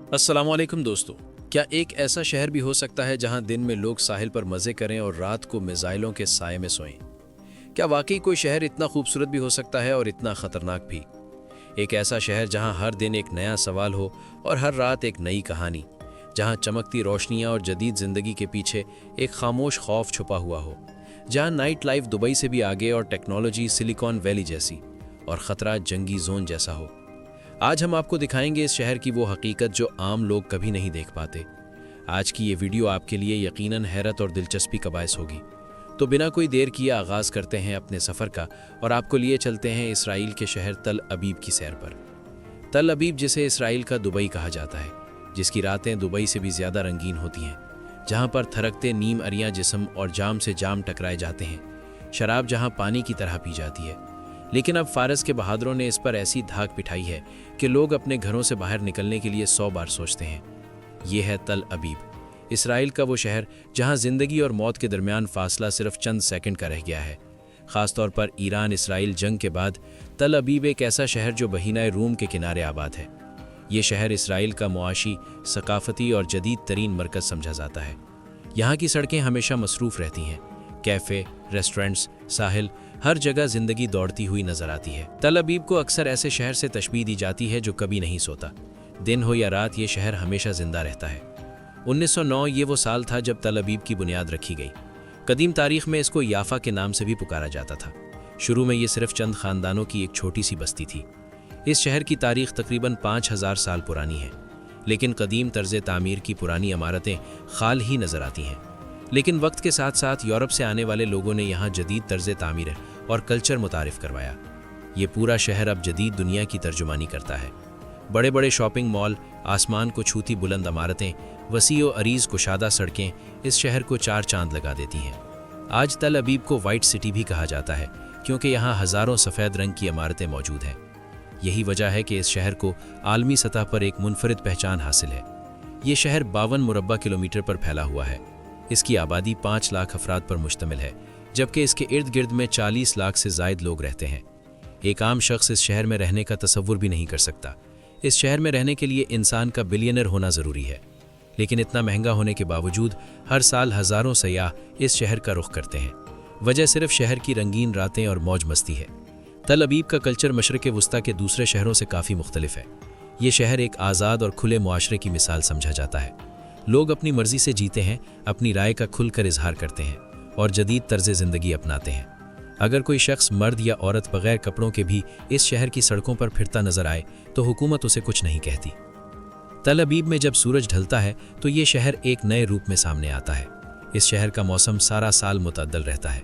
अस्सलाम वालेकुम दोस्तों। क्या एक ऐसा शहर भी हो सकता है जहां दिन में लोग साहिल पर मजे करें और रात को मिसाइलों के साए में सोएं? क्या वाकई कोई शहर इतना खूबसूरत भी हो सकता है और इतना खतरनाक भी? एक ऐसा शहर जहां हर दिन एक नया सवाल हो और हर रात एक नई कहानी, जहां चमकती रोशनियां और जदीद जिंदगी के पीछे एक खामोश खौफ छुपा हुआ हो, जहां नाइट लाइफ दुबई से भी आगे और टेक्नोलॉजी सिलिकॉन वैली जैसी और खतरा जंगी जोन जैसा हो। आज हम आपको दिखाएंगे इस शहर की वो हकीकत जो आम लोग कभी नहीं देख पाते। आज की ये वीडियो आपके लिए यकीनन हैरत और दिलचस्पी का बायस होगी। तो बिना कोई देर किए आगाज़ करते हैं अपने सफ़र का और आपको लिए चलते हैं इसराइल के शहर तल अबीब की सैर पर। तल अबीब, जिसे इसराइल का दुबई कहा जाता है, जिसकी रातें दुबई से भी ज़्यादा रंगीन होती हैं, जहाँ पर थरकते नीम अरियाँ जिस्म और जाम से जाम टकराए जाते हैं, शराब जहाँ पानी की तरह पी जाती है। लेकिन अब फारस के बहादुरों ने इस पर ऐसी धाक पिठाई है कि लोग अपने घरों से बाहर निकलने के लिए 100 बार सोचते हैं। ये है तल अबीब, इसराइल का वो शहर जहां जिंदगी और मौत के दरमियान फासला सिर्फ चंद सेकंड का रह गया है। खासतौर पर ईरान इसराइल जंग के बाद तल अबीब एक ऐसा शहर जो बहीनाए रूम के किनारे आबाद है। ये शहर इसराइल का मुआशी, सकाफती और जदीद तरीन मरकज समझा जाता है। यहाँ की सड़कें हमेशा मसरूफ़ रहती हैं। कैफ़े, रेस्टोरेंट्स, साहिल, हर जगह जिंदगी दौड़ती हुई नजर आती है। तल अबीब को अक्सर ऐसे शहर से तशबीह दी जाती है जो कभी नहीं सोता। दिन हो या रात, ये शहर हमेशा जिंदा रहता है। 1909 ये वो साल था जब तल अबीब की बुनियाद रखी गई। कदीम तारीख में इसको याफा के नाम से भी पुकारा जाता था। शुरू में ये सिर्फ चंद खानदानों की एक छोटी सी बस्ती थी। इस शहर की तारीख तकरीबन 5000 साल पुरानी है, लेकिन कदीम तर्ज तामीर की पुरानी इमारतें खाल ही नजर आती हैं। लेकिन वक्त के साथ साथ यूरोप से आने वाले लोगों ने यहाँ जदीद तर्ज तामीर और कल्चर मुतारिफ करवाया। ये पूरा शहर अब जदीद दुनिया की तर्जुमानी करता है। बड़े बड़े शॉपिंग मॉल, आसमान को छूती बुलंद इमारतें, वसी और अरीज कुशादा सड़कें इस शहर को चार चांद लगा देती हैं। आज तल अबीब को वाइट सिटी भी कहा जाता है, क्योंकि यहाँ हज़ारों सफ़ेद रंग की इमारतें मौजूद हैं। यही वजह है कि इस शहर को आलमी सतह पर एक मुनफरिद पहचान हासिल है। ये शहर 52 मुरब्बा किलोमीटर पर फैला हुआ है। इसकी आबादी 5 लाख अफराद पर मुश्तमिल है, जबकि इसके इर्द गिर्द में 40 लाख से ज़ायद लोग रहते हैं। एक आम शख्स इस शहर में रहने का तसव्वुर भी नहीं कर सकता। इस शहर में रहने के लिए इंसान का बिलियनर होना ज़रूरी है। लेकिन इतना महंगा होने के बावजूद हर साल हज़ारों सयाह इस शहर का रुख करते हैं। वजह सिर्फ शहर की रंगीन रातें और मौज मस्ती है। तल अबीब का कल्चर मशरक़ वस्ता के दूसरे शहरों से काफ़ी मुख्तलिफ है। ये शहर एक आज़ाद और खुले मुआशरे की मिसाल समझा जाता है। लोग अपनी मर्जी से जीते हैं, अपनी राय का खुलकर इजहार करते हैं और जदीद तर्ज ज़िंदगी अपनाते हैं। अगर कोई शख्स, मर्द या औरत, बगैर कपड़ों के भी इस शहर की सड़कों पर फिरता नजर आए तो हुकूमत उसे कुछ नहीं कहती। तल अबीब में जब सूरज ढलता है तो ये शहर एक नए रूप में सामने आता है। इस शहर का मौसम सारा साल मुतअद्दल रहता है।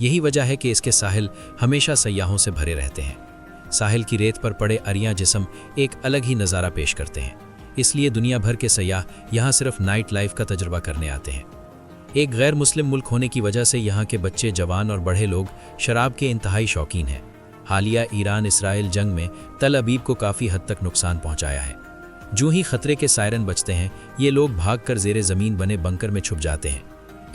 यही वजह है कि इसके साहिल हमेशा सयाहों से भरे रहते हैं। साहिल की रेत पर पड़े अरियाँ जिस्म एक अलग ही नज़ारा पेश करते हैं। इसलिए दुनिया भर के सयाह यहाँ सिर्फ नाइट लाइफ का तजुर्बा करने आते हैं। एक गैर मुस्लिम मुल्क होने की वजह से यहाँ के बच्चे, जवान और बड़े लोग शराब के इंतहाई शौकीन हैं। हालिया ईरान इसराइल जंग में तल अबीब को काफ़ी हद तक नुकसान पहुँचाया है। जो ही खतरे के सायरन बजते हैं, ये लोग भागकर ज़ेरे ज़मीन बने बंकर में छुप जाते हैं।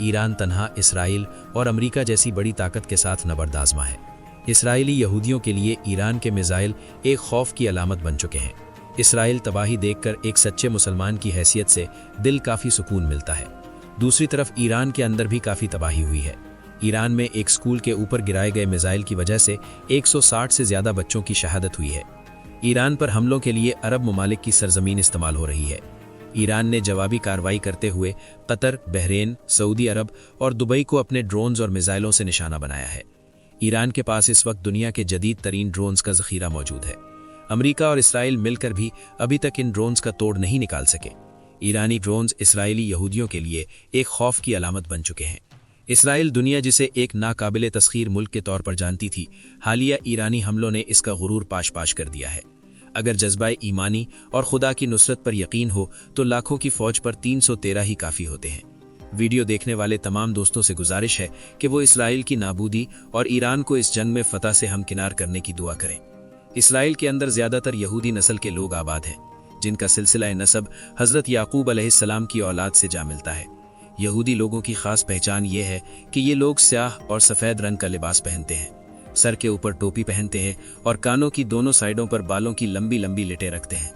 ईरान तन्हा इसराइल और अमेरिका जैसी बड़ी ताकत के साथ नबर्दाज़मा है। इसराइली यहूदियों के लिए ईरान के मिसाइल एक खौफ की अलामत बन चुके हैं। इसराइल तबाही देखकर एक सच्चे मुसलमान की हैसियत से दिल काफ़ी सुकून मिलता है। दूसरी तरफ ईरान के अंदर भी काफ़ी तबाही हुई है। ईरान में एक स्कूल के ऊपर गिराए गए मिसाइल की वजह से 160 से ज़्यादा बच्चों की शहादत हुई है। ईरान पर हमलों के लिए अरब ममालिक की सरजमीन इस्तेमाल हो रही है। ईरान ने जवाबी कार्रवाई करते हुए कतर, बहरीन, सऊदी अरब और दुबई को अपने ड्रोन्स और मिसाइलों से निशाना बनाया है। ईरान के पास इस वक्त दुनिया के जदीद तरीन ड्रोन्स का ज़ख़ीरा मौजूद है। अमेरिका और इसराइल मिलकर भी अभी तक इन ड्रोन्स का तोड़ नहीं निकाल सके। ईरानी ड्रोन्स इसराइली यहूदियों के लिए एक खौफ की अलामत बन चुके हैं। इसराइल, दुनिया जिसे एक नाकाबिले तस्खीर मुल्क के तौर पर जानती थी, हालिया ईरानी हमलों ने इसका गुरूर पाश पाश कर दिया है। अगर जज्बा ईमानी और खुदा की नुसरत पर यकीन हो तो लाखों की फौज पर 313 ही काफ़ी होते हैं। वीडियो देखने वाले तमाम दोस्तों से गुजारिश है कि वो इसराइल की नाबूदी और ईरान को इस जंग में फतह से हमकिनार करने की दुआ करें। इसराइल के अंदर ज़्यादातर यहूदी नस्ल के लोग आबाद हैं, जिनका सिलसिला नसब हज़रत याकूब अलैहिस्सलाम की औलाद से जा मिलता है। यहूदी लोगों की ख़ास पहचान ये है कि ये लोग स्याह और सफ़ेद रंग का लिबास पहनते हैं, सर के ऊपर टोपी पहनते हैं और कानों की दोनों साइडों पर बालों की लंबी लंबी लिटें रखते हैं।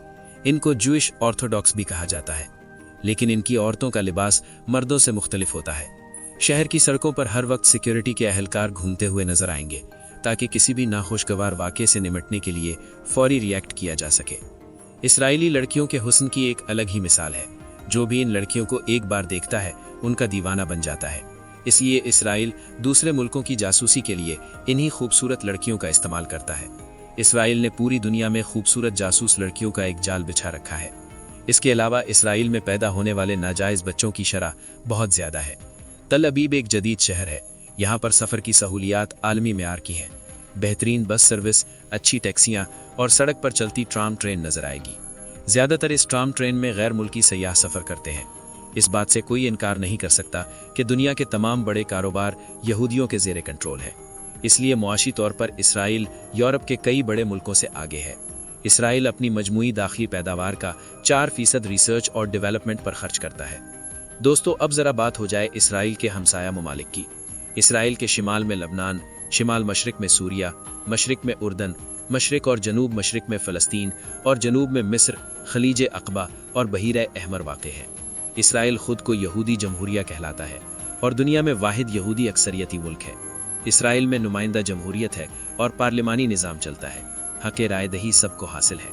इनको जूइश ऑर्थोडॉक्स भी कहा जाता है, लेकिन इनकी औरतों का लिबास मर्दों से मुख्तलिफ होता है। शहर की सड़कों पर हर वक्त सिक्योरिटी के अहलकार घूमते हुए नजर आएंगे ताकि किसी भी नाखुशगवार वाक़े से निपटने के लिए फौरी रिएक्ट किया जा सके। इसराइली लड़कियों के हुस्न की एक अलग ही मिसाल है। जो भी इन लड़कियों को एक बार देखता है उनका दीवाना बन जाता है। इसलिए इसराइल दूसरे मुल्कों की जासूसी के लिए इन्हीं खूबसूरत लड़कियों का इस्तेमाल करता है। इसराइल ने पूरी दुनिया में खूबसूरत जासूस लड़कियों का एक जाल बिछा रखा है। इसके अलावा इसराइल में पैदा होने वाले नाजायज बच्चों की शरह बहुत ज्यादा है। तल अबीब एक जदीद शहर है। यहाँ पर सफर की सहूलियात आलमी मेयार की हैं। बेहतरीन बस सर्विस, अच्छी टैक्सियाँ और सड़क पर चलती ट्राम ट्रेन नजर आएगी। ज्यादातर इस ट्राम ट्रेन में गैर मुल्की सयाह सफर करते हैं। इस बात से कोई इनकार नहीं कर सकता कि दुनिया के तमाम बड़े कारोबार यहूदियों के जेरे कंट्रोल है। इसलिए मुआशी तौर पर इसराइल यूरोप के कई बड़े मुल्कों से आगे है। इसराइल अपनी मजमूई दाखिली पैदावार का 4% रिसर्च और डेवलपमेंट पर खर्च करता है। दोस्तों, अब जरा बात हो जाए इसराइल के हमसाया ममालिक की। इसराइल के शिमाल में लबनान, शिमाल मशरिक में सूरिया, मशरिक में उर्दन, मशरिक और जनूब मशरिक में फ़लस्तीन और जनूब में मिस्र, खलीज अक़बा और बहीरा अहमर वाक़ है। इसराइल खुद को यहूदी जमहूरिया कहलाता है और दुनिया में वाहिद यहूदी अक्सरियती मुल्क है। इसराइल में नुमाइंदा जमहूरियत है और पार्लिमानी निज़ाम चलता है। हक़ राय दही सबको हासिल है।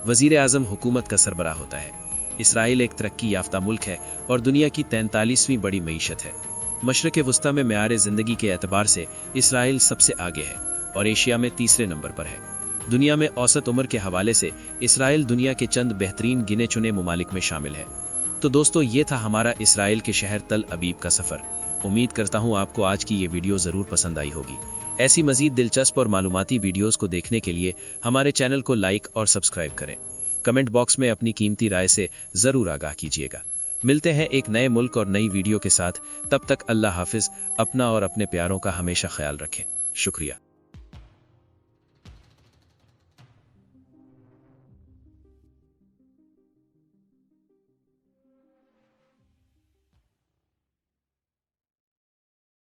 वज़ीर आज़म हुकूमत का सरबराह होता है। इसराइल एक तरक्की याफ्ता मुल्क है और दुनिया की 43वीं बड़ी मईशत है। मशरिक़ वस्ता में मेयार ज़िंदगी के एतबार से इसराइल सबसे आगे है और एशिया में तीसरे नंबर पर है। दुनिया में औसत उम्र के हवाले से इसराइल दुनिया के चंद बेहतरीन गिने चुने ममालिक में शामिल है। तो दोस्तों, ये था हमारा इसराइल के शहर तल अबीब का सफ़र। उम्मीद करता हूँ आपको आज की ये वीडियो ज़रूर पसंद आई होगी। ऐसी मज़ीद दिलचस्प और मालूमाती वीडियोज़ को देखने के लिए हमारे चैनल को लाइक और सब्सक्राइब करें। कमेंट बॉक्स में अपनी कीमती राय से ज़रूर आगाह कीजिएगा। मिलते हैं एक नए मुल्क और नई वीडियो के साथ। तब तक अल्लाह हाफिज़। अपना और अपने प्यारों का हमेशा ख्याल रखें। शुक्रिया।